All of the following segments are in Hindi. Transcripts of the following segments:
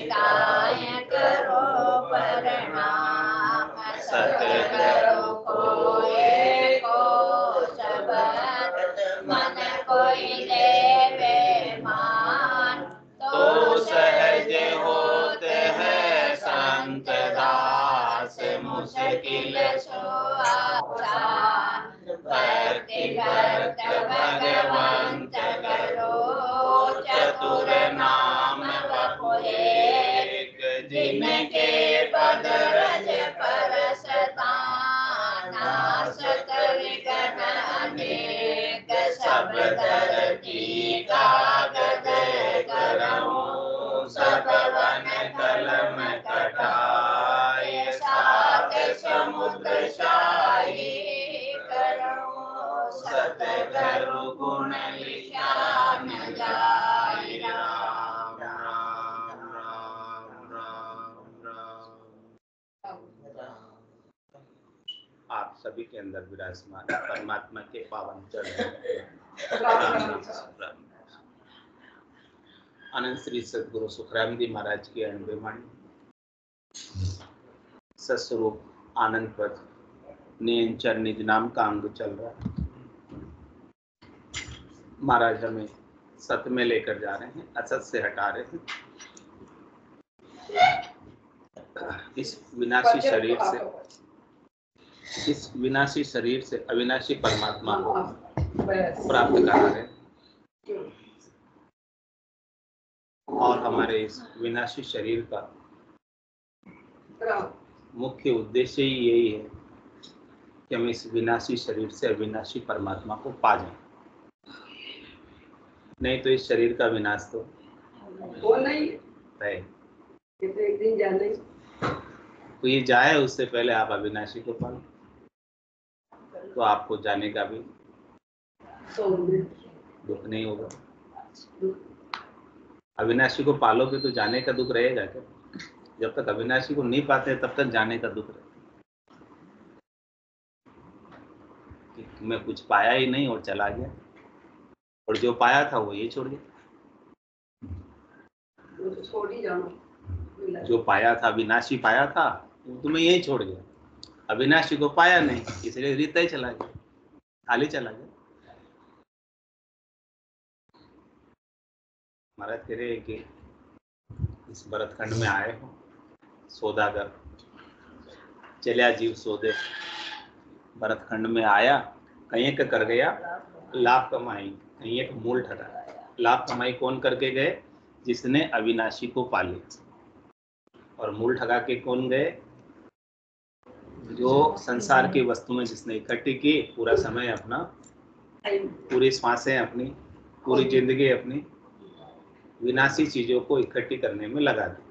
काय करो प्रणाम, सत करो कोई को सबत, मन कोई देवे मान, तो सहज होते हैं संत दास, मुश्किल सो आसान, भक्ति भक्त भगवंत करो, चतुर नाम वपु एक, जिनके पद रज परसता, नासत विघ्न अनेक, सब धरती कागद करऊं, सब वन कलम कटाए, सात समुद्र शाही करऊं, सतगुरु गुण निशान जाय, राम राम राम राम राम। आप सभी के अंदर विराजमान परमात्मा के पावन चरण अनंत श्री सदगुरु सुखराम जी महाराज की अनुभवाणी सस्वरूप आनंद पद नयन चरण निज नाम का अंग चल रहा है। महाराज हमें सत में लेकर जा रहे हैं, असत से हटा रहे हैं। इस विनाशी शरीर से अविनाशी परमात्मा को प्राप्त करा रहे हैं। और हमारे इस विनाशी शरीर का मुख्य उद्देश्य ही यही है कि हम इस विनाशी शरीर से अविनाशी परमात्मा को पा जाएं। नहीं तो इस शरीर का विनाश तो वो नहीं है, ये तो एक दिन जाने, तो ये जाए उससे पहले आप अविनाशी को पालो, तो आपको जाने का भी दुख नहीं होगा। अविनाशी को पालोगे तो जाने का दुख रहेगा क्या? जब तक अविनाशी को नहीं पाते तब तक जाने का दुख रहेगा। मैं कुछ पाया ही नहीं और चला गया, और जो पाया था वो ये छोड़ गया। तो छोड़ ही जाना। जो पाया था, अविनाशी पाया था, वो तुम्हें यही छोड़ गया। अविनाशी को पाया नहीं, इसलिए रीता ही चला गया, खाली चला गया। महाराज कह रहे हैं कि इस भरतखंड में आए हो सौदागर, चलिया जीव सौदे। भरतखंड में आया, कहीं का कर गया लाभ कमाई, कहीं एक मूल ठगा। लाभ कमाई कौन करके गए? जिसने अविनाशी को पाले। और मूल ठगा के कौन गए? जो संसार की वस्तु में जिसने इकट्ठी की, पूरा समय अपना, पूरी श्वासें अपनी, पूरी जिंदगी अपनी विनाशी चीजों को इकट्ठी करने में लगा दी।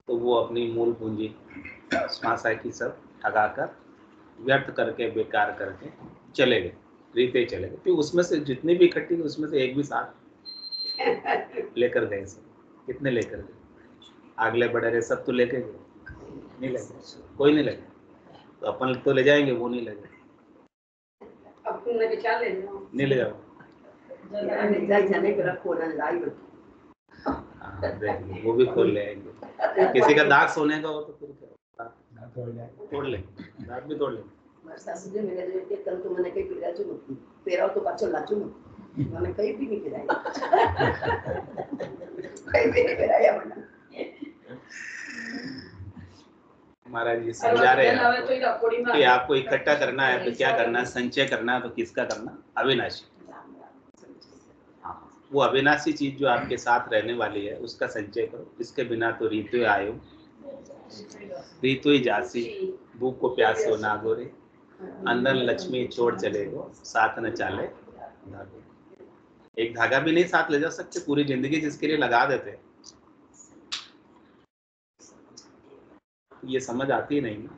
तो वो अपनी मूल पूंजी श्वासा की सब ठगाकर, व्यर्थ करके, बेकार करके चले गए, रीते चले गए। तो उसमें से जितनी भी इकट्ठी की, उसमें से एक भी साथ लेकर गए। सब कितने लेकर गए? अगले बड़े रहे सब तो लेके गए, नहीं लगे, कोई नहीं लगे। तो अपन तो ले जाएंगे, वो नहीं लगे, नहीं ले जाओ। वो भी खोल ले आएंगे। किसी का दाग सोने का हो तो फिर क्या, तोड़ ले, दाग भी तोड़ ले। मैंने कहीं भी नहीं गिराया, कहीं भी नहीं गिराया। महाराज जी समझा रहे हैं कि आपको इकट्ठा करना है तो क्या करना है? संचय करना है तो किसका करना? अविनाशी। हाँ, वो अविनाशी चीज जो आपके साथ रहने वाली है उसका संचय करो। इसके बिना तो रीतु आयो, रीतु ही जासी, भूख को प्यास हो ना गोरे, अंदर लक्ष्मी छोड़ चले गो, साथ न चाले धागे। एक धागा भी नहीं साथ ले जा सकते, पूरी जिंदगी जिसके लिए लगा देते। ये समझ आती नहीं ना,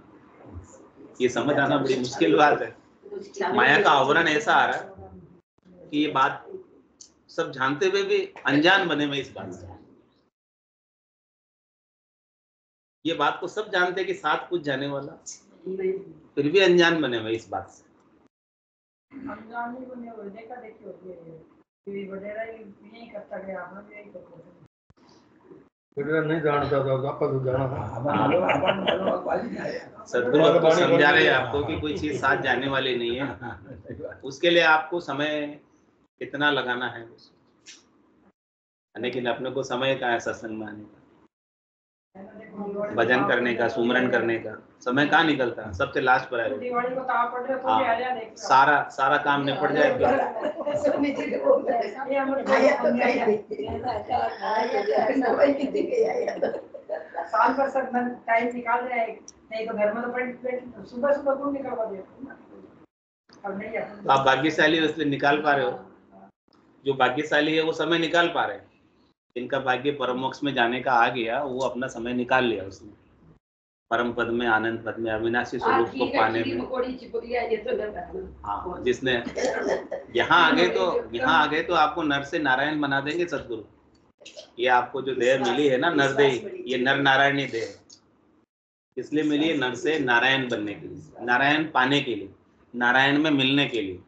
ये समझ आना बड़ी मुश्किल बात है। माया का आवरण ऐसा आ रहा है कि ये बात सब जानते हुए भी अनजान बने में इस बात से। ये बात को सब जानते हैं कि साथ कुछ जाने वाला, फिर भी अनजान बने में इस बात से। अनजान ही बने हुए, देखा देखी होती है। टीवी वगैरह यही करता गया, आपने भी यही करते हैं। नहीं जानता था आपको तो जाना था। सदगुरु आपको समझा रहे हैं आपको कि कोई चीज साथ जाने वाली नहीं है, उसके लिए आपको समय कितना लगाना है, लेकिन अपने को समय का है सत्संग में आने का, भजन करने का, सुमरन करने का समय कहाँ निकलता है, सबसे लास्ट पर है। हाँ, सारा काम निपट जाए साल भर सब टाइम निकाल रहे हैं, नहीं तो घर में तो सुबह सुबह कौन निकाल पा रहे हैं। आप भाग्यशाली हो इसलिए निकाल पा रहे हो, जो भाग्यशाली है वो समय निकाल पा रहे हैं, जिनका भाग्य परम मोक्ष में जाने का आ गया वो अपना समय निकाल लिया उसने, परम पद में, आनंद पद में, अविनाशी स्वरूप को पाने में। हाँ, जिसने यहाँ आ गए तो आपको नर से नारायण बना देंगे सदगुरु। ये आपको जो देह मिली है ना नरदेह, ये नर नारायणी देह इसलिए मिली है, नर से नारायण बनने के लिए, नारायण पाने के लिए, नारायण में मिलने के लिए।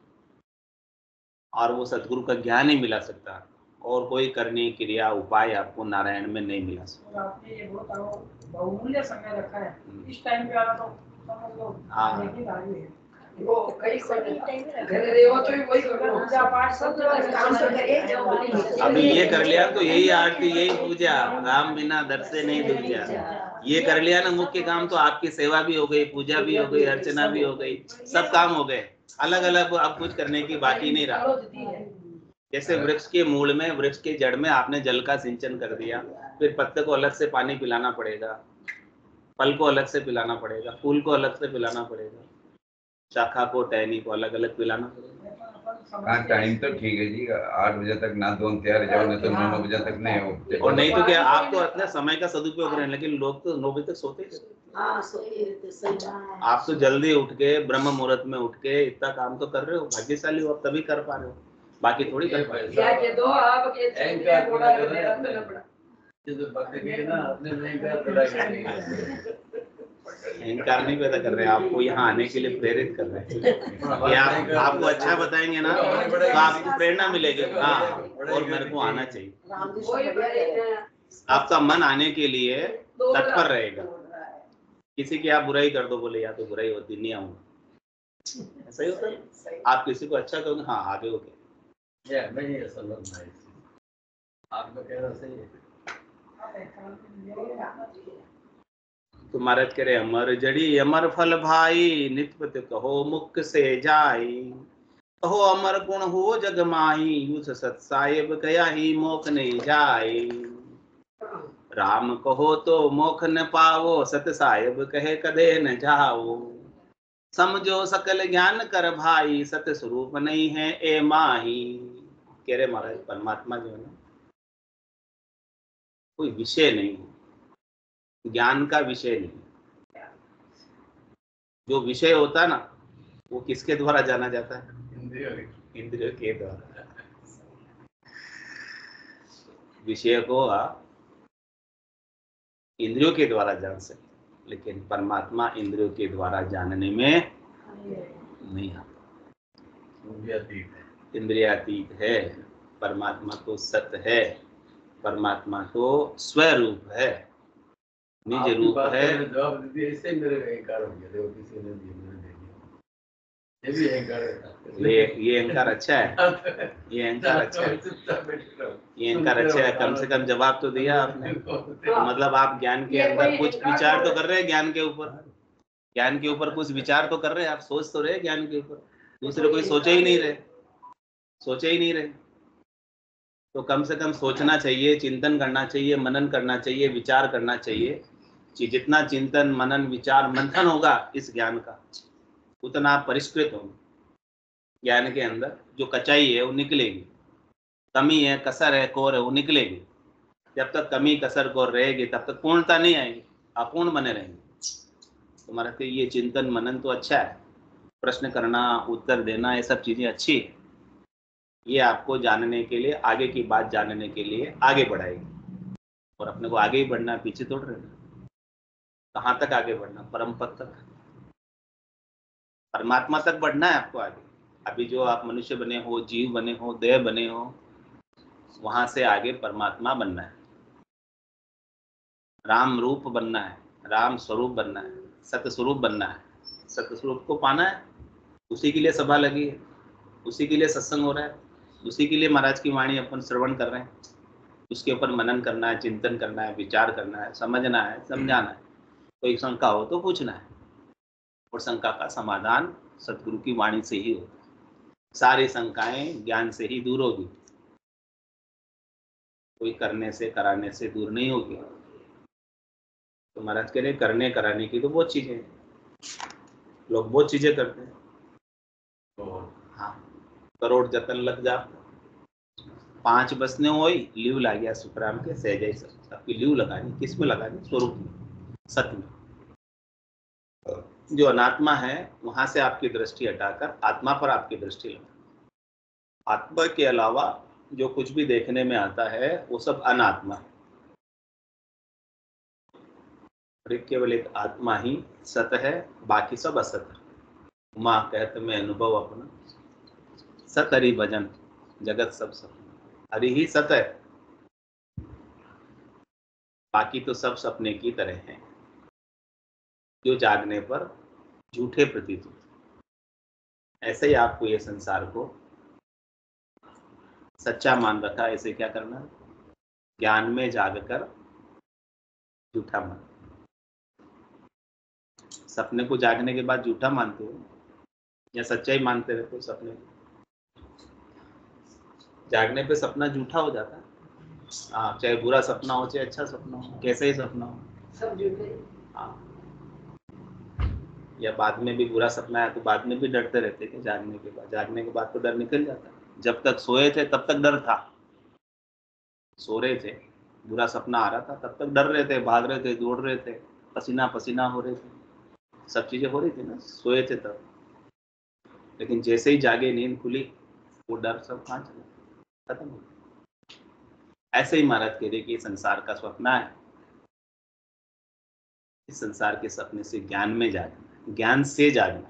और वो सदगुरु का ज्ञान ही मिला सकता, और कोई करनी क्रिया उपाय आपको नारायण में नहीं मिला सकता। आपने ये बहुमूल्य समय रखा है, इस टाइम पे आना तो समझ लो। हाँ, वो कई अभी ये कर लिया तो यही आरती, यही पूजा, राम बिना दर से नहीं दूजा। ये कर लिया ना मुख्य काम, तो आपकी सेवा भी हो गई, पूजा भी हो गई, अर्चना भी हो गई, सब काम हो गए। अलग अलग अब कुछ करने की बाकी नहीं रहा। जैसे वृक्ष के मूल में, वृक्ष के जड़ में आपने जल का सिंचन कर दिया, फिर पत्ते को अलग से पानी पिलाना पड़ेगा, फल को अलग से पिलाना पड़ेगा, फूल को अलग से पिलाना पड़ेगा, शाखा को टहनी को अलग अलग पिलाना पड़ेगा। हाँ, टाइम तो ठीक है जी, 8 बजे तक ना दो तैयार जाओ, नहीं तो 9 बजे तक नहीं हो। और नहीं तो क्या, आप तो अपने समय का सदुपयोग कर रहे हैं, लेकिन लोग तो 9 बजे तक सोते ही। आप तो जल्दी उठ के ब्रह्म मुहूर्त में उठ के इतना काम तो कर रहे हो, भाग्यशाली हो, आप तभी कर पा रहे हो, बाकी थोड़ी कर पा रहे हो। अहंकार नहीं पैदा कर रहे हैं, आपको यहाँ आने के लिए प्रेरित कर रहे हैं। ये आपको अच्छा बताएंगे ना तो आपको प्रेरणा मिलेगी, हाँ और मेरे को आना चाहिए। आपका मन आने के लिए तत्पर रहेगा। किसी की आप बुराई कर दो, बोले या तो बुराई होती नहीं आऊंगा, ऐसा ही होता है। आप किसी को अच्छा करोगे, हाँ आगे हो गया, आपका कहना सही है। तो महाराज कह रहे अमर जड़ी अमर फल भाई, नित्य कहो मुख से जाई, कहो अमर गुण हो जग माही, उस सत साहिब कया ही मोख नहीं जाई। राम कहो तो मोख न पावो, सत साहिब कहे कदे न जाओ। समझो सकल ज्ञान कर भाई, सत स्वरूप नहीं है ए माही। कह रहे महाराज परमात्मा जो है ना कोई विषय नहीं, ज्ञान का विषय नहीं। जो विषय होता है ना वो किसके द्वारा जाना जाता है? इंद्रियों के द्वारा। विषय को इंद्रियों के द्वारा जान सकते, लेकिन परमात्मा इंद्रियों के द्वारा जानने में नहीं आता, इंद्रियातीत है। परमात्मा तो सत्य है, परमात्मा तो स्वरूप है, निज रूप है। ये अहंकार अच्छा है, ये अहंकार अच्छा है, ये अहंकार अच्छा है। कम से कम जवाब तो दिया आपने, तो मतलब आप ज्ञान के अंदर कुछ विचार तो कर रहे हैं, ज्ञान के ऊपर, ज्ञान के ऊपर कुछ विचार तो कर रहे हैं आप, सोच तो रहे ज्ञान के ऊपर। दूसरे कोई सोचे ही नहीं रहे, सोचे ही नहीं रहे। तो कम से कम सोचना चाहिए, चिंतन करना चाहिए, मनन करना चाहिए, विचार करना चाहिए। जितना चिंतन मनन विचार मंथन होगा इस ज्ञान का, उतना आप परिष्कृत होंगे। ज्ञान के अंदर जो कचाई है वो निकलेगी, कमी है कसर है कोर है वो निकलेगी। जब तक कमी कसर कोर रहेगी तब तक पूर्णता नहीं आएगी, अपूर्ण बने रहेंगे। तुम्हारा तो ये चिंतन मनन तो अच्छा है, प्रश्न करना उत्तर देना ये सब चीजें अच्छी है, ये आपको जानने के लिए, आगे की बात जानने के लिए आगे बढ़ाएगी। और अपने को आगे ही बढ़ना, पीछे तोड़ रहना। कहाँ तक आगे बढ़ना? परम पद तक, परमात्मा तक बढ़ना है आपको आगे। अभी जो आप मनुष्य बने हो, जीव बने हो, देह बने हो, वहां से आगे परमात्मा बनना है। राम रूप बनना है, राम स्वरूप बनना है, सत्य स्वरूप बनना है। सत्य स्वरूप को पाना है, उसी के लिए सभा लगी है, उसी के लिए सत्संग हो रहा है, उसी के लिए महाराज की वाणी अपन श्रवण कर रहे हैं। उसके ऊपर मनन करना है, चिंतन करना है, विचार करना है, समझना है, समझाना है। कोई शंका हो तो पूछना है, और शंका का समाधान सतगुरु की वाणी से ही होता है। सारी शंकाएं ज्ञान से ही दूर होगी, कोई करने से कराने से दूर नहीं होगी। तो महाराज कह रहे करने कराने की तो बहुत चीजें हैं, लोग बहुत चीजें करते हैं। हाँ, करोड़ जतन लग जा, 5 बसने हो लीव ला गया सुखराम के सहज सब। आपकी लीव लगानी किस में लगानी? स्वरूप में, सत्य में। जो अनात्मा है वहां से आपकी दृष्टि हटाकर आत्मा पर आपकी दृष्टि लगा। आत्मा के अलावा जो कुछ भी देखने में आता है वो सब अनात्मा है। केवल एक आत्मा ही सत है, बाकी सब असत है। माँ कहते मैं अनुभव अपना, सत हरि भजन जगत सब सपना। हरि ही सत है, बाकी तो सब सपने की तरह हैं, जो जागने पर झूठे प्रतीत होते। ऐसे ही आपको ये संसार को सच्चा मान रखा, ऐसे क्या करना? ज्ञान में जागकर झूठा मान। सपने को जागने के बाद झूठा मानते हो या सच्चाई मानते रहते हो? सपने को जागने पे सपना झूठा हो जाता है। हाँ, चाहे बुरा सपना हो चाहे अच्छा सपना हो, कैसे ही सपना हो, सब झूठे। हाँ। या बाद में भी बुरा सपना है तो बाद में भी डरते रहते कि जागने के बाद? जागने के बाद तो डर निकल जाता है। जब तक सोए थे तब तक डर था, सो रहे थे, बुरा सपना आ रहा था, तब तक डर रहे थे, भाग रहे थे, दौड़ रहे थे, पसीना पसीना हो रहे थे, सब चीजें हो रही थी ना, सोए थे तब। लेकिन जैसे ही जागे, नींद खुली, वो डर सब कहाँ चला, खत्म हो गया। ऐसे ही महाराज कह रहे कि संसार का स्वप्न है, इस संसार के सपने से ज्ञान में जागना, ज्ञान से जागना,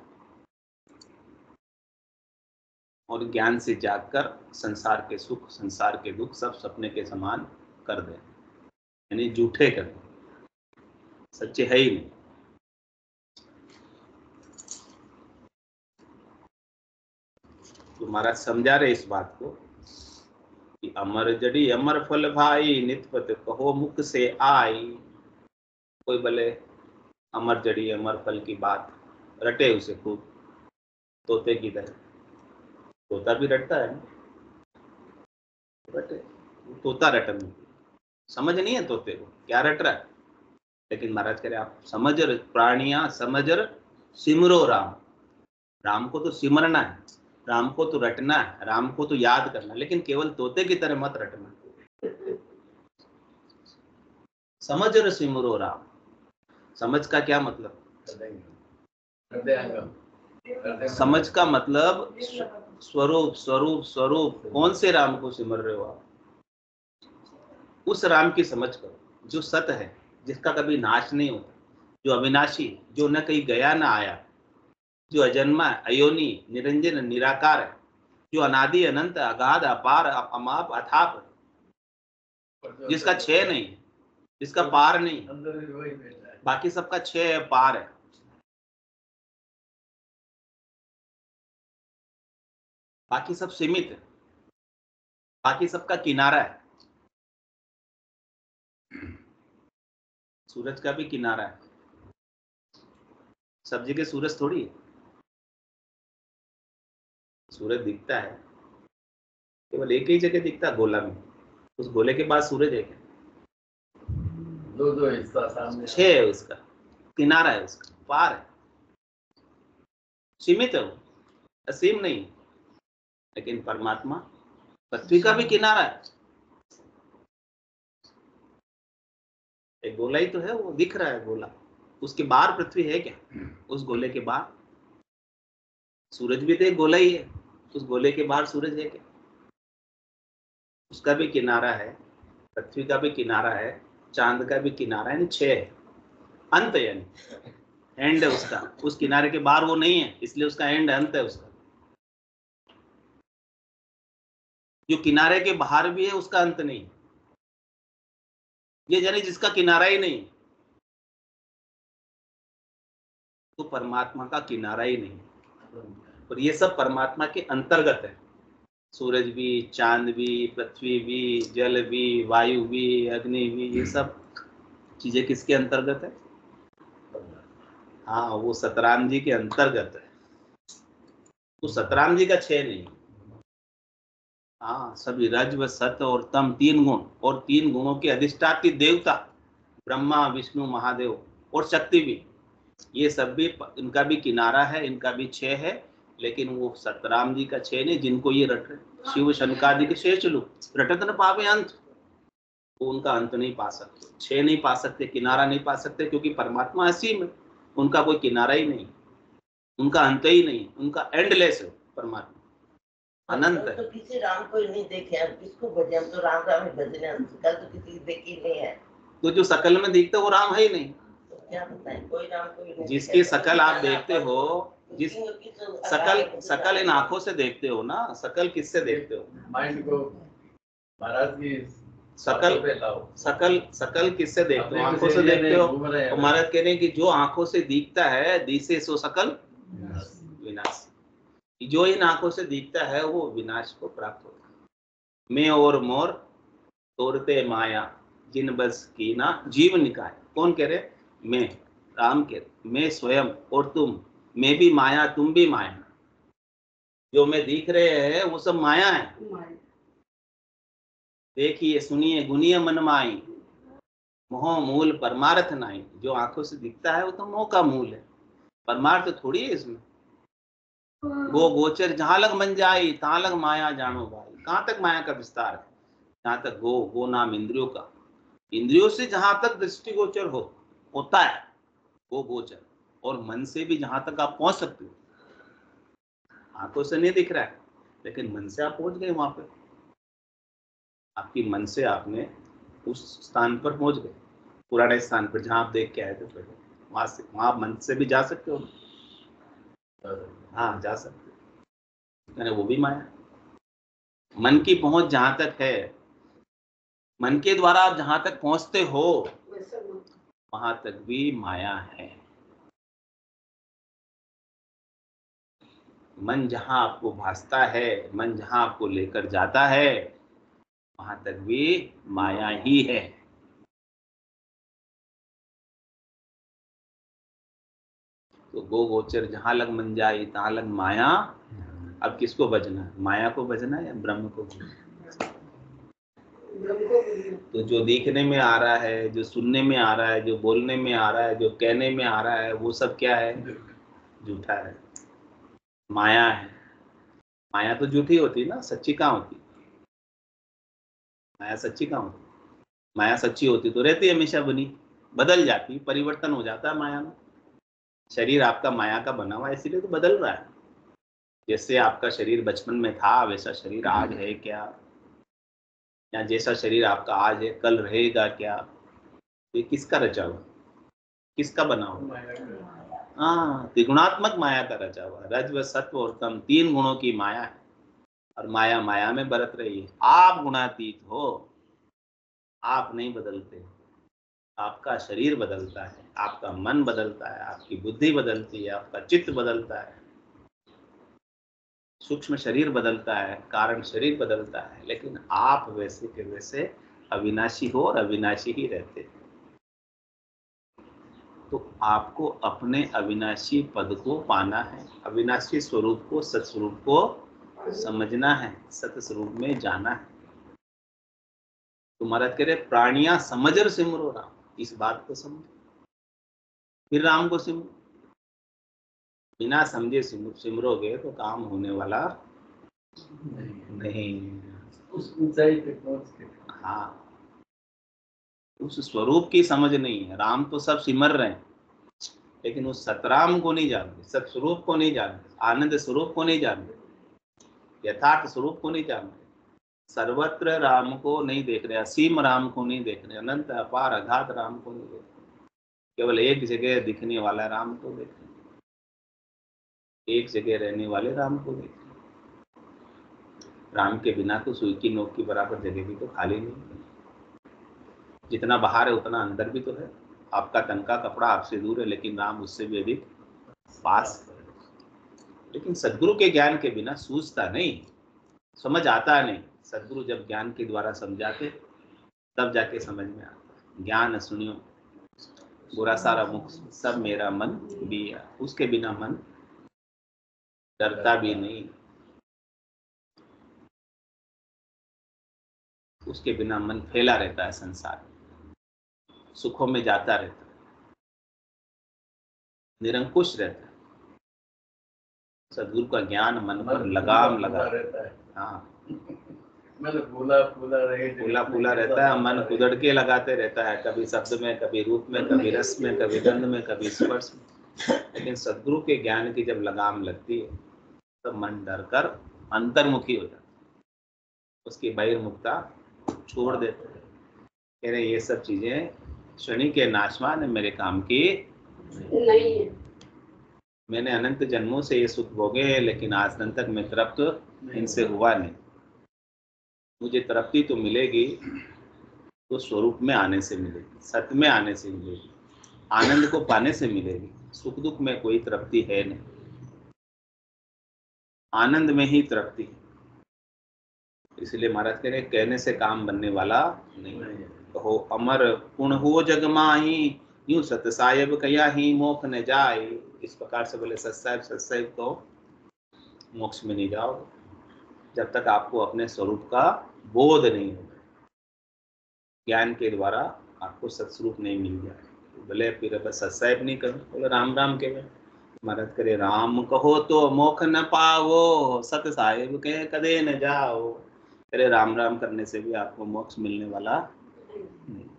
और ज्ञान से जागकर संसार के सुख संसार के दुख सब सपने के समान कर दे, यानी झूठे कर दे, सच्चे है ही नहीं। तो महाराज समझा रहे इस बात को कि अमर जड़ी अमर फल भाई, नित्पत कहो मुख से आई। कोई भले अमर जड़ी अमर फल की बात रटे उसे खूब, तोते की तरह। तोता भी रटता है ना, रटे, तोता रटन समझ नहीं है तोते को क्या रट रहा है। लेकिन महाराज कह रहे आप समझ प्राणिया समझ सिमरो राम। राम को तो सिमरना है, राम को तो रटना है, राम को तो याद करना, लेकिन केवल तोते की तरह मत रटना। समझ र सिमरो राम। समझ का क्या मतलब? समझ का मतलब स्वरूप स्वरूप स्वरूप। कौन से राम को सिमर रहे हो आप? उस राम की समझ करो जो सत है, जिसका कभी नाश नहीं होता, जो अविनाशी, जो न कहीं गया न आया, जो अजन्मा अयोनि निरंजन निराकार है, जो अनादि अनंत अगाध अपार अमाप अथाप, जिसका क्षय नहीं, जिसका पार नहीं, बाकी सबका क्षय है, पार है। बाकी सब सीमित है, बाकी सबका किनारा है। सूरज का भी किनारा है, सब जगह सूरज थोड़ी है। सूरज दिखता है केवल एक ही जगह दिखता है, गोला में। उस गोले के बाद सूरज है क्या? दो हिस्सा सामने छह है, उसका किनारा है, उसका पार है, सीमित है वो, असीम नहीं। लेकिन परमात्मा पृथ्वी का भी किनारा है, एक गोला ही तो है, वो दिख रहा है गोला, उसके बाहर पृथ्वी है क्या? उस गोले के बाहर सूरज भी तो एक गोला ही है, उस गोले के बाहर सूरज है क्या? उसका भी किनारा है, पृथ्वी का भी किनारा है, चांद का भी किनारा है, छह है, अंत यानी एंड है उसका। उस किनारे के बाहर वो नहीं है, इसलिए उसका एंड अंत है उसका। जो किनारे के बाहर भी है उसका अंत नहीं। ये यानी जिसका किनारा ही नहीं, तो परमात्मा का किनारा ही नहीं। और ये सब परमात्मा के अंतर्गत है। सूरज भी, चांद भी, पृथ्वी भी, जल भी, वायु भी, अग्नि भी, ये सब चीजें किसके अंतर्गत है? हाँ, वो सतराम जी के अंतर्गत है। तो सतराम जी का छह नहीं। हाँ, सभी रज व सत और तम, तीन गुण, और तीन गुणों के अधिष्ठात्री देवता ब्रह्मा, विष्णु, महादेव और शक्ति भी, ये सब भी इनका भी किनारा है, इनका भी छह है। लेकिन वो सतराम जी का छह नहीं, जिनको ये रट रहे शिव शनकादि के शेष लोग रटत न पावे अंत, वो उनका अंत नहीं पा सकते, छह नहीं पा सकते, किनारा नहीं पा सकते, क्योंकि परमात्मा असीम है, उनका कोई किनारा ही नहीं, उनका अंत ही नहीं, उनका एंडलेस है परमात्मा, अनंत है। तो किसी राम को ही नहीं देखे, अब किसको भजे? हम तो राम राम ही भजने, कल तो किसी की देखी नहीं है। तो जो शकल में दिखता है वो राम है ही नहीं। तो क्या बताएं, कोई राम को ही नहीं जिसकी शकल आप देखते हो, जिस शकल इन आंखों से देखते हो ना, शकल किससे देखते हो? माइंड को महाराज की शकल किससे देखते हो? आंखों से देखते हो। तो महाराज कह रहे हैं कि जो आंखों से दिखता है, दिसे सो सकल विनाश, जो इन आंखों से दिखता है वो विनाश को प्राप्त होता है। मैं और मोर तोड़ते माया, जिन बस की ना जीव निकाय। कौन कह रहे? मैं, राम कह रहे, मैं स्वयं और तुम, मैं भी माया, तुम भी माया। जो मैं दिख रहे हैं वो सब माया है। देखिए सुनिए गुनिय मन माई, मोह मूल परमार्थ नाई। जो आंखों से दिखता है वो तो मोह का मूल है, परमार्थ थोड़ी है इसमें। गो गोचर जहां लग मन जाई, तहां लग माया जानो भाई। कहां तक माया का विस्तार है? जहां तक गो नाम इंद्रियों का, इंद्रियों से जहां तक दृष्टिगोचर होता है वो गोचर, और मन से भी जहां तक आप पहुंच सकते हो। आंखों से नहीं दिख रहा है, लेकिन मन से आप पहुंच गए वहां पे, आपकी मन से आपने उस स्थान पर पहुंच गए, पुराने स्थान पर जहां आप देख के आए थे पहले, वहां से, वहां मन से भी जा सकते हो। हाँ, जा सकते हो, यानी वो भी माया। मन की पहुंच जहां तक है, मन के द्वारा आप जहां तक पहुंचते हो वहां तक भी माया है। मन जहां आपको भासता है, मन जहां आपको लेकर जाता है, वहां तक भी माया ही है। तो गो गोचर जहां लग मन जाई, तहां लग माया। अब किसको बजना है? माया को बजना है या ब्रह्म को बजना? तो जो देखने में आ रहा है, जो सुनने में आ रहा है, जो बोलने में आ रहा है, जो कहने में आ रहा है, वो सब क्या है? झूठा है, माया है। माया तो झूठी होती है ना, सच्ची कहाँ होती? माया सच्ची कहाँ होती? माया सच्ची होती तो रहती हमेशा बनी, बदल जाती, परिवर्तन हो जाता है माया में। शरीर आपका माया का बना हुआ है, इसीलिए तो बदल रहा है। जैसे आपका शरीर बचपन में था वैसा शरीर आज है क्या, या जैसा शरीर आपका आज है कल रहेगा क्या? ये किसका रचा हुआ, किसका बना हुआ? हाँ, त्रिगुणात्मक माया का रचा हुआ। रज व सत्व और तम, तीन गुणों की माया है, और माया माया में बरत रही है। आप गुणातीत हो, आप नहीं बदलते, आपका शरीर बदलता है, आपका मन बदलता है, आपकी बुद्धि बदलती है, आपका चित्त बदलता है, सूक्ष्म शरीर बदलता है, कारण शरीर बदलता है, लेकिन आप वैसे के वैसे अविनाशी हो और अविनाशी ही रहते हैं। तो आपको अपने अविनाशी पद को पाना है, अविनाशी स्वरूप को, सत्स्वरूप को समझना है, सत्य स्वरूप में जाना है। तो महाराज कह रहे प्राणियां समझर सिमरो राम, इस बात को समझो फिर राम को सिमरो। बिना समझे सिमरोगे तो काम होने वाला नहीं। उस ऊंचाई पे पहुंच के, हाँ, उस स्वरूप की समझ नहीं है। राम तो सब सिमर रहे हैं, लेकिन उस सतराम को नहीं जानते, सत्स्वरूप को नहीं जानते, आनंद स्वरूप को नहीं जानते, यथार्थ स्वरूप को नहीं जानते। सर्वत्र राम को नहीं देख रहे, असीम राम को नहीं देख रहे, अनंत अपार अगाध राम को नहीं देख रहे, केवल एक जगह दिखने वाला राम को देख रहे, एक जगह रहने वाले राम को देख रहे। राम के बिना तो सुई की नोक की बराबर जगह भी तो खाली नहीं है। जितना बाहर है उतना अंदर भी तो है। आपका तन का कपड़ा आपसे दूर है, लेकिन राम उससे भी अधिक पास है। लेकिन सदगुरु के ज्ञान के बिना सूझता नहीं, समझ आता नहीं। सदगुरु जब ज्ञान के द्वारा समझाते तब जाके समझ में आता। ज्ञान सुनियो बुरा सारा मुख सब मेरा मन बिया, उसके बिना मन डरता भी नहीं, उसके बिना मन फैला रहता है संसार में, सुखों में जाता रहता है, निरंकुश रहता है। सदगुरु का ज्ञान मन पर लगाम लगा रहता है। हाँ, मन फूला फूला रहे, फूला फूला रहता है, मन कुदड़ के लगाते रहता है, कभी शब्द में, कभी रूप में, कभी रस में, कभी गंध में, कभी स्पर्श में। लेकिन सदगुरु के ज्ञान की जब लगाम लगती है तो मन डर कर अंतर्मुखी हो जाता है, उसकी बहिर्मुखता छोड़ देते हैं। कह रहे ये सब चीजें शनि के नाशवान है, मेरे काम की नहीं है। मैंने अनंत जन्मों से ये सुख भोगे हैं, लेकिन आज दिन तक मैं तृप्त इनसे हुआ नहीं। मुझे तृप्ति तो मिलेगी तो स्वरूप में आने से मिलेगी, सत्य में आने से मिलेगी, आनंद को पाने से मिलेगी। सुख दुख में कोई तृप्ति है नहीं, आनंद में ही तृप्ति है। इसलिए महाराज कह रहे कहने से काम बनने वाला नहीं है। कहो अमर पुण हो जग माही, यूं सत साहेब कया ही मोक्ष न जाए। इस प्रकार से बोले सत साहेब तो मोक्ष में नहीं जाओ जब तक आपको अपने स्वरूप का बोध नहीं हो, ज्ञान के द्वारा आपको सत्स्वरूप नहीं मिल जाए। बोले फिर बस सत साहेब नहीं करो, बोले राम राम के महाराज करे राम कहो तो मोक्ष न पावो, सत साहेब कहे कदे न जाओ। अरे राम राम करने से भी आपको मोक्ष मिलने वाला नहीं।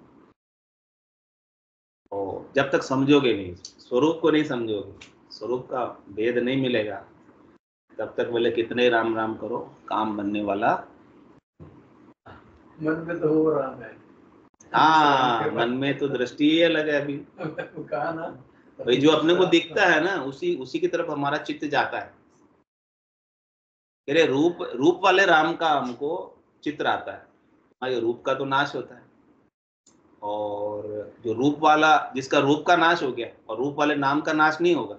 और जब तक समझोगे नहीं, स्वरूप को नहीं समझोगे, स्वरूप का भेद नहीं मिलेगा, तब तक बोले कितने राम राम करो, काम बनने वाला। मन में तो हो रहा है। हाँ, मन में तो दृष्टि ही अलग है। अभी कहा ना भाई, जो अपने को दिखता है ना उसी की तरफ हमारा चित्त जाता है। अरे रूप वाले राम का हमको चित्र आता है। हाँ, ये रूप का तो नाश होता है, और जो रूप वाला, जिसका रूप का नाश हो गया और रूप वाले नाम का नाश नहीं होगा।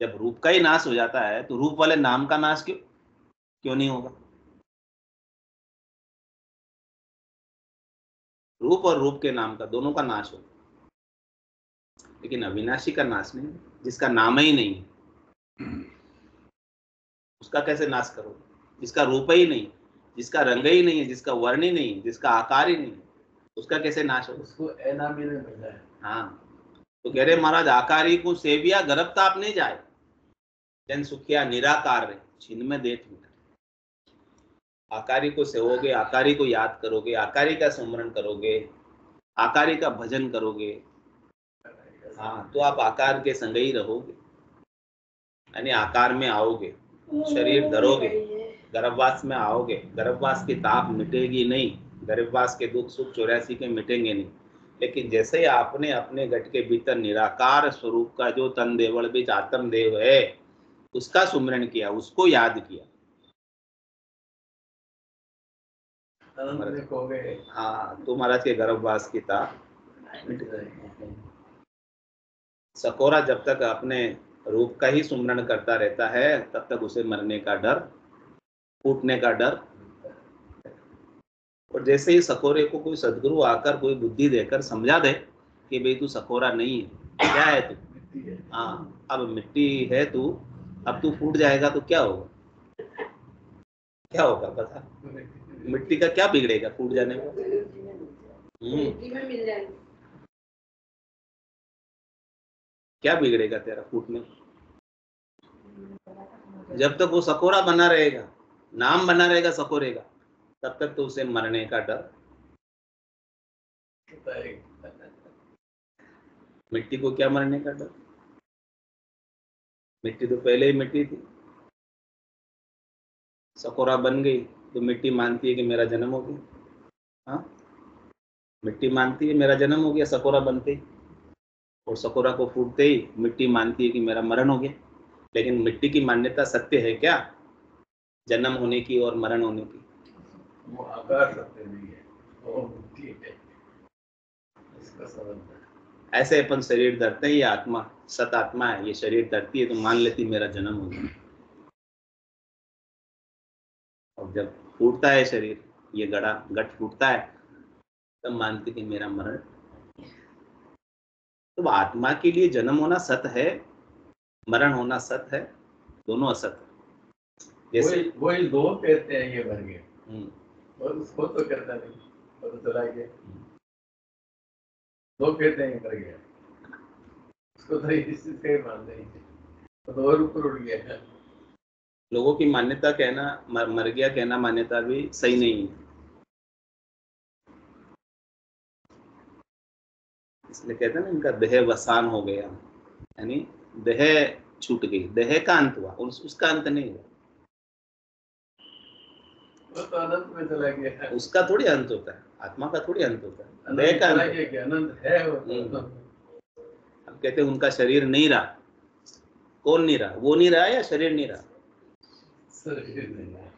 जब रूप का ही नाश हो जाता है तो रूप वाले नाम का नाश क्यों नहीं होगा। रूप और रूप के नाम का दोनों का नाश होगा, लेकिन अविनाशी का नाश नहीं। जिसका नाम ही नहीं है उसका कैसे नाश करोगे? जिसका रूप ही नहीं, जिसका रंग ही नहीं है, जिसका वर्ण ही नहीं, जिसका आकार ही नहीं, उसका कैसे नाश होगा? उसको एनामी में मिला है। हाँ, तो कह रहे महाराज आकारी को सेविया गर्भ ताप नहीं जाए, जन सुखिया निराकार रहे छिन्न में देख मिटा। आकारी को सेवोगे, आकारी को याद करोगे, आकारी का स्मरण करोगे, आकारी का भजन करोगे, हाँ, तो आप आकार के संग ही रहोगे, यानी आकार में आओगे, शरीर धरोगे, गर्भवास में आओगे। गर्भवास की ताप मिटेगी नहीं, गर्भवास के दुख सुख 84 के मिटेंगे नहीं। लेकिन जैसे ही आपने अपने घट के भीतर निराकार स्वरूप का जो तन देवल बीच आत्म देव है उसका सुमरण किया, उसको याद किया, हाँ, तो महाराज के गर्भवास की ताप मिट गई। सकोरा जब तक अपने रूप का ही सुमरण करता रहता है तब तक उसे मरने का डर, फूटने का डर। और जैसे ही सकोरे को कोई सदगुरु आकर कोई बुद्धि देकर समझा दे कि भाई तू सकोरा नहीं है, क्या है तू, हाँ अब मिट्टी है तू, अब तू फूट जाएगा तो क्या होगा? क्या होगा बता? मिट्टी का क्या बिगड़ेगा फूट जाने को? क्या बिगड़ेगा तेरा फूटने? जब तक वो सकोरा बना रहेगा, नाम बना रहेगा सकोरे का, तब तक तो उसे मरने का डर। मिट्टी को क्या मरने का डर? मिट्टी तो पहले ही मिट्टी थी, सकोरा बन गई तो मिट्टी मानती है कि मेरा जन्म हो गया। हाँ, मिट्टी मानती है मेरा जन्म हो गया सकोरा बनते ही, और सकोरा को फूटते ही मिट्टी मानती है कि मेरा मरण हो गया। लेकिन मिट्टी की मान्यता सत्य है क्या, जन्म होने की और मरण होने की? वो आकार सत्य नहीं है। वो बुद्धि है, इसका समझना। ऐसे अपन शरीर धरते हैं, ये आत्मा सत आत्मा है, ये शरीर धरती है तो मान लेती मेरा जन्म हो गया। और जब फूटता है शरीर, ये गट फूटता है, तब मानती कि मेरा मरण। तो आत्मा के लिए जन्म होना सत है, मरण होना सत है, दोनों असत है। जैसे वही दो कहते हैं ये मर गए, और उसको तो करता नहीं, और चला गया। दो कहते हैं ये मर गया, उसको तो इस चीज का ही मानते हैं, तो और ऊपर उड़ गया। लोगों की मान्यता कहना, मर गया कहना मान्यता भी सही नहीं है। इसलिए कहते हैं ना, इनका देह वसान हो गया, यानी देह छूट गई, देह का अंत हुआ, उसका अंत नहीं हुआ। वो तो अनंत में चला गया, उसका थोड़ी अंत होता है, आत्मा का थोड़ी अंत होता है, देह का अंत। अनंत है वो तो। अब कहते हैं उनका शरीर नहीं रहा, कौन नहीं रहा? वो नहीं रहा या शरीर नहीं रहा? शरीर नहीं है।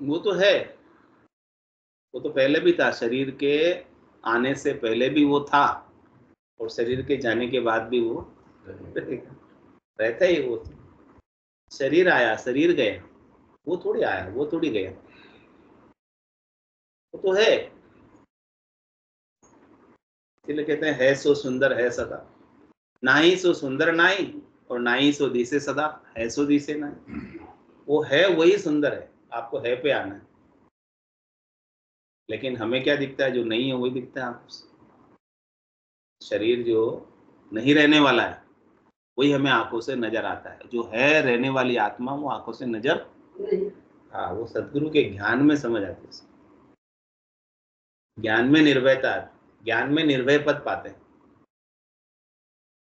वो तो है, वो तो पहले भी था, शरीर के आने से पहले भी वो था, और शरीर के जाने के बाद भी वो रहता ही। वो शरीर आया, शरीर गया, वो थोड़ी आया, वो थोड़ी गया, वो तो है। इसलिए कहते हैं है सो सुंदर है सदा, ना ही सो सुंदर नाई, और ना ही सो दिसे सदा, है सो दिसे नाई। वो है वही सुंदर है, आपको है पे आना है। लेकिन हमें क्या दिखता है? जो नहीं है वही दिखता है आपको। शरीर जो नहीं रहने वाला है वही हमें आंखों से नजर आता है, जो है रहने वाली आत्मा वो आंखों से नजर, हाँ, वो सदगुरु के ज्ञान में समझ आती है। ज्ञान में निर्भयता आती, ज्ञान में निर्भय पद पाते हैं,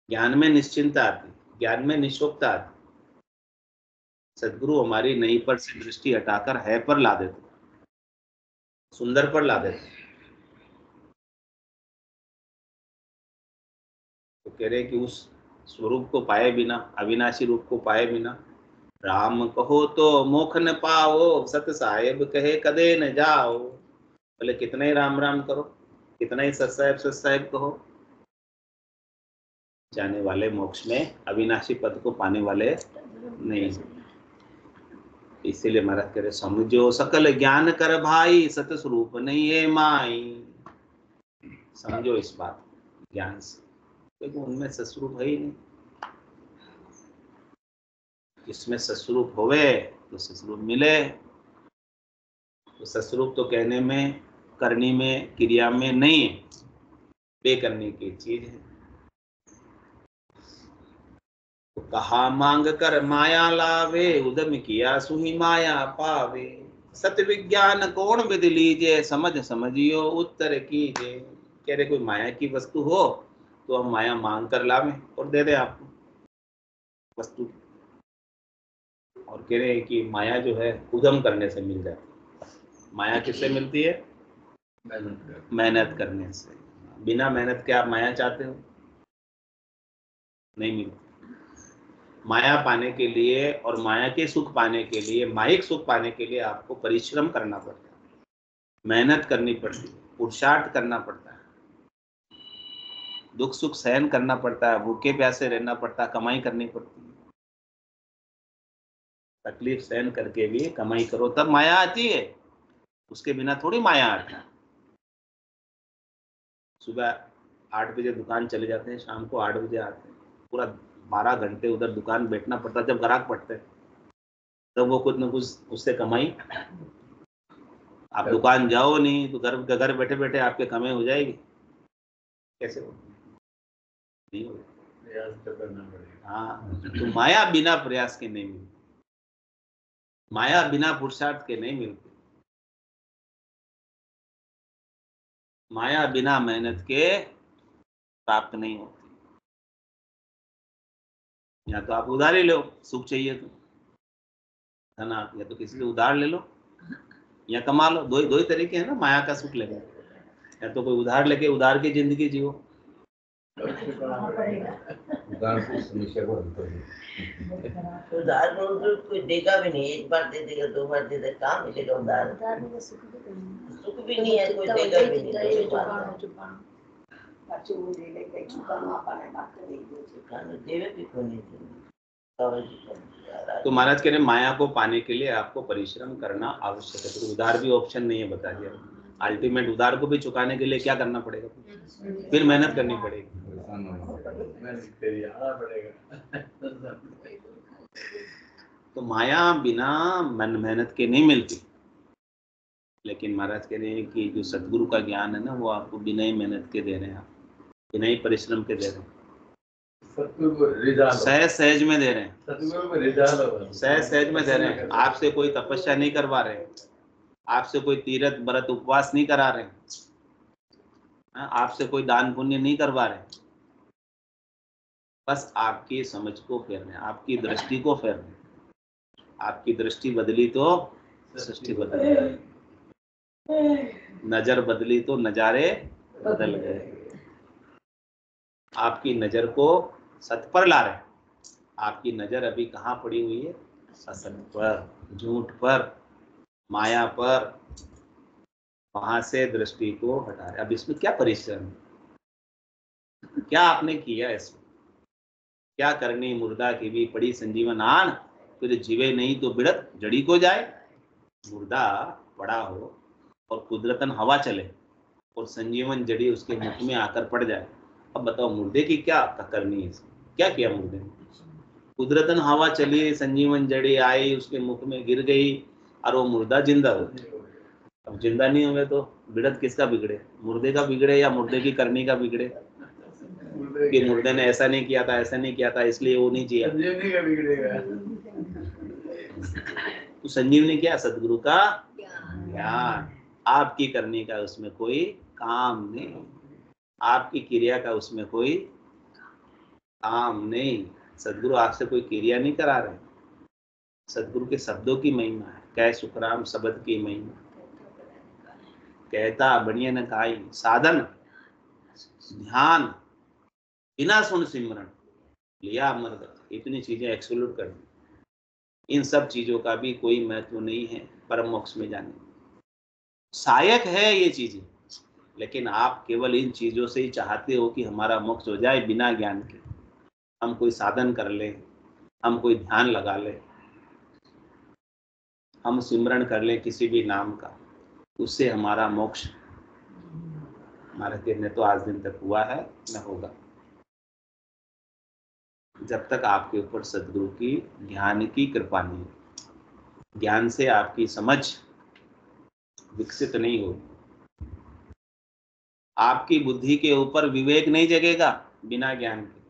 ज्ञान में निश्चिंता आती, ज्ञान में निशोकता आती। सदगुरु हमारी नहीं पर से दृष्टि हटाकर है पर ला देते, सुंदर पर ला देते। तो कह रहे कि उस स्वरूप को पाए बिना, अविनाशी रूप को पाए बिना, राम कहो तो मोख न पाओ, सत साहेब कहे कदे न जाओ। बोले कितना ही राम राम करो, कितना ही सत साहेब कहो, जाने वाले मोक्ष में, अविनाशी पद को पाने वाले नहीं। इसीलिए महाराज कह रहे समझो सकल ज्ञान कर भाई, सत स्वरूप नहीं है माई। समझो इस बात ज्ञान से, क्योंकि उनमें सस्वरूप है ही नहीं। इसमें सस्वरूप होवे तो सस्वरूप मिले। तो सस्वरूप तो कहने में, करनी में, क्रिया में नहीं है, बे करने की चीज है। तो कहा मांग कर माया लावे, उदम किया सुही माया पावे। सत्य विज्ञान कौन विधि लीजिए, समझ समझियो उत्तर कीजिए। कह रहे कोई माया की वस्तु हो तो हम माया मांग कर लावे और दे दे आपको वस्तु। और कह रहे हैं कि माया जो है उद्यम करने से मिल जाती है। माया किससे मिलती है? मेहनत करने से। बिना मेहनत के आप माया चाहते हो? नहीं मिलती। माया पाने के लिए और माया के सुख पाने के लिए, मायिक सुख पाने के लिए आपको परिश्रम करना पड़ता है, मेहनत करनी पड़ती है, पुरुषार्थ करना पड़ता है, दुख सुख सहन करना पड़ता है, भूखे प्यासे रहना पड़ता है, कमाई करनी पड़ती है। तकलीफ सहन करके भी कमाई करो तब माया आती है, उसके बिना थोड़ी माया आती है। सुबह 8 बजे दुकान चले जाते हैं, शाम को 8 बजे आते हैं, पूरा 12 घंटे उधर दुकान बैठना पड़ता है। जब ग्राहक पड़ते हैं तब वो कुछ न कुछ उससे कमाई। आप दुकान जाओ नहीं तो घर बैठे बैठे आपके कमाई हो जाएगी? कैसे हो? नहीं हो। प्रयास तो करना पड़ेगा। हाँ, तो माया बिना प्रयास के नहीं मिलती, माया बिना पुरुषार्थ के नहीं मिलती, माया बिना मेहनत के प्राप्त नहीं होती। या तो आप उधारी लो, सुख चाहिए तो धन, आप या तो किसी से उधार ले लो या कमा लो। दो ही तरीके हैं ना माया का सुख लेने। या तो कोई उधार लेके उधार की जिंदगी जियो, उदाहरण की समस्या को हल कर दो। उधार को तो कोई देगा भी नहीं, एक बार दे देगा, दो बार दे देगा, कहाँ मिलेगा उधार? सुख भी नहीं है, कोई देगा भी नहीं। देवे भी कोई नहीं देगा। तो महाराज कह रहे माया को पाने के लिए आपको परिश्रम करना आवश्यक है। तो उधार भी ऑप्शन नहीं है, बता दिया। अल्टीमेट उधार को भी चुकाने के लिए क्या करना पड़ेगा? फिर मेहनत करनी पड़ेगी। तो माया बिना मेहनत के नहीं मिलती। लेकिन महाराज कह रहे हैं कि जो सदगुरु का ज्ञान है ना, वो आपको बिना ही मेहनत के दे रहे हैं, आप बिना ही परिश्रम के दे रहे हैं, सहज सहज में दे रहे हैं, सहज सहज में दे रहे हैं। आपसे कोई तपस्या नहीं करवा रहे, आपसे कोई तीर्थ व्रत उपवास नहीं करा रहे, आपसे कोई दान पुण्य नहीं करवा रहे, बस आपकी समझ को फेर रहे हैं, आपकी दृष्टि को फेर रहे हैं। आपकी दृष्टि बदली तो सृष्टि बदल गई, नजर बदली तो नजारे बदल गए। आपकी नजर को सत पर ला रहे हैं। आपकी नजर अभी कहाँ पड़ी हुई है? असत पर, झूठ पर, माया पर। वहां से दृष्टि को हटा रहे। अब इसमें क्या परिश्रम, क्या आपने किया? इसमें क्या करनी? मुर्दा की भी पड़ी संजीवन आन, फिर जीवे नहीं तो बिड़त जड़ी को जाए। मुर्दा पड़ा हो और कुदरतन हवा चले और संजीवन जड़ी उसके मुख में आकर पड़ जाए। अब बताओ मुर्दे की क्या करनी है? क्या किया मुर्दे ने? कुदरतन हवा चली, संजीवन जड़ी आई, उसके मुख में गिर गई और वो मुर्दा जिंदा हो। अब जिंदा नहीं हुए तो बिड़त किसका बिगड़े? मुर्दे का बिगड़े या मुर्दे की करनी का बिगड़े? कि मुर्दे ने ऐसा नहीं किया था, ऐसा नहीं किया था, इसलिए वो नहीं जिया। तो संजीवनी क्या? सदगुरु का ज्ञान। आपकी करने का उसमें कोई काम नहीं, आपकी क्रिया का उसमें कोई काम नहीं। सदगुरु आपसे कोई क्रिया नहीं करा रहे। सदगुरु के शब्दों की महिमा है। कह सुखराम शब्द की महिमा, कहता बढ़िया न काई साधन ध्यान बिना सुन सिमरन लिया अमर। इतनी चीजें एक्सक्लूड कर दी। इन सब चीजों का भी कोई महत्व नहीं है परम मोक्ष में जाने। सहायक है ये चीजें, लेकिन आप केवल इन चीजों से ही चाहते हो कि हमारा मोक्ष हो जाए बिना ज्ञान के। हम कोई साधन कर ले, हम कोई ध्यान लगा ले, हम सिमरन कर ले किसी भी नाम का, उससे हमारा मोक्ष हमारे तीर ने तो आज दिन तक हुआ है, न होगा। जब तक आपके ऊपर सदगुरु की ज्ञान की कृपा नहीं, ज्ञान से आपकी समझ विकसित नहीं होगी, आपकी बुद्धि के ऊपर विवेक नहीं जगेगा बिना ज्ञान के।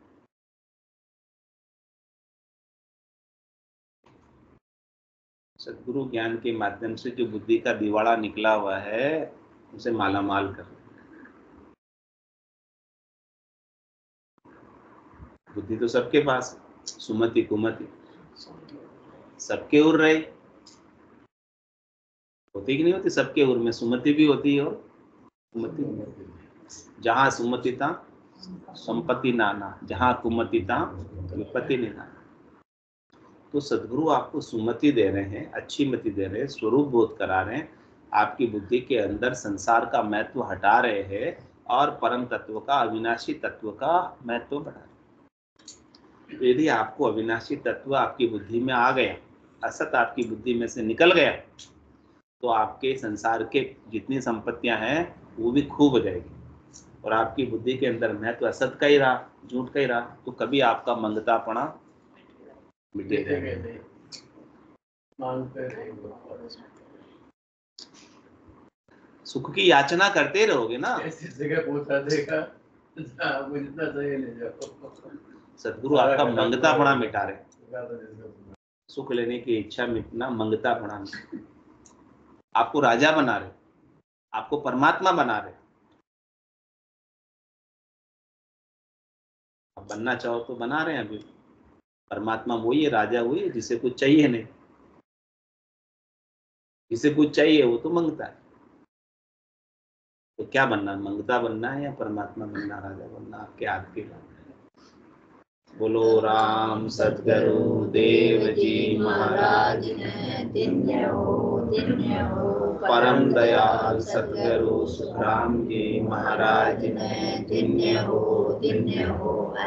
सदगुरु ज्ञान के माध्यम से जो बुद्धि का दिवाड़ा निकला हुआ है, उसे मालामाल कर। बुद्धि तो सबके पास, सुमति कुमति सबके उर रहे, होती कि नहीं होती? सबके उर में सुमति भी होती है और कुमति भी होती है। जहाँ सुमति था संपत्ति नाना, जहाँ कुमति था विपत्ति निधाना। तो सदगुरु आपको सुमति दे रहे हैं, अच्छी मति दे रहे हैं, स्वरूप बोध करा रहे हैं, आपकी बुद्धि के अंदर संसार का महत्व हटा रहे हैं और परम तत्व का, अविनाशी तत्व का महत्व बढ़ा रहे हैं। यदि आपको अविनाशी तत्व आपकी बुद्धि में आ गया, असत आपकी बुद्धि में से निकल गया, तो आपके संसार के जितनी संपत्तियां हैं वो भी खूब हो जाएगी और आपकी बुद्धि के अंदर महत्व असत का ही रहा, झूठ का ही रहा, तो कभी आपका मंगतापना मिटेगा नहीं। सुख की याचना करते रहोगे ना, ऐसी जगह पहुंचा देगा मुझे इतना चाहिए ले जाओ। सदगुरु आपका मंगतापना मिटा रहे। सुख लेने की इच्छा मिटना, मंगतापना, आपको राजा बना रहे, आपको परमात्मा बना रहे। आप बनना चाहो तो बना रहे हैं। अभी परमात्मा वही है, राजा वही है जिसे कुछ चाहिए नहीं। जिसे कुछ चाहिए वो तो मंगता है। तो क्या बनना, मंगता बनना है या परमात्मा बनना, राजा बनना? आपके हाथ की बात है। बोलो राम सतगुरु देव जी महाराज ने धन्य हो परम दयाल सतगुरु सुखराम जी महाराज ने धन्य हो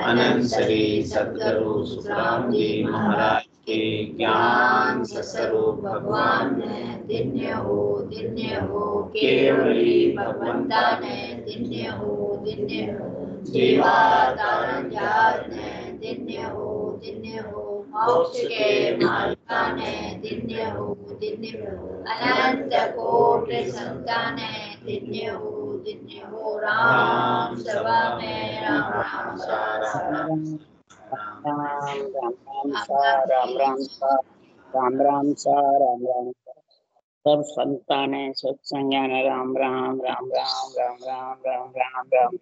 अनंत श्री सतगुरु सुखराम जी महाराज के ज्ञान स्वरूप भगवान ने धन्य हो केवली भगवंता ने धन्य हो जीवाधारण ने धन्य हो मोक्ष के मार्गा ने धन्य हो अनंत कोटि संताने धन्य हो राम सभा में राम राम सा राम राम सब संतान सत्संग राम राम राम राम राम राम राम राम राम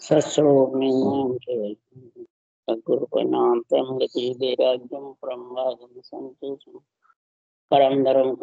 सत्स्वरूप सद्गुरु के नाम तम गति दे राज्यम परम संतोषम परम धर्म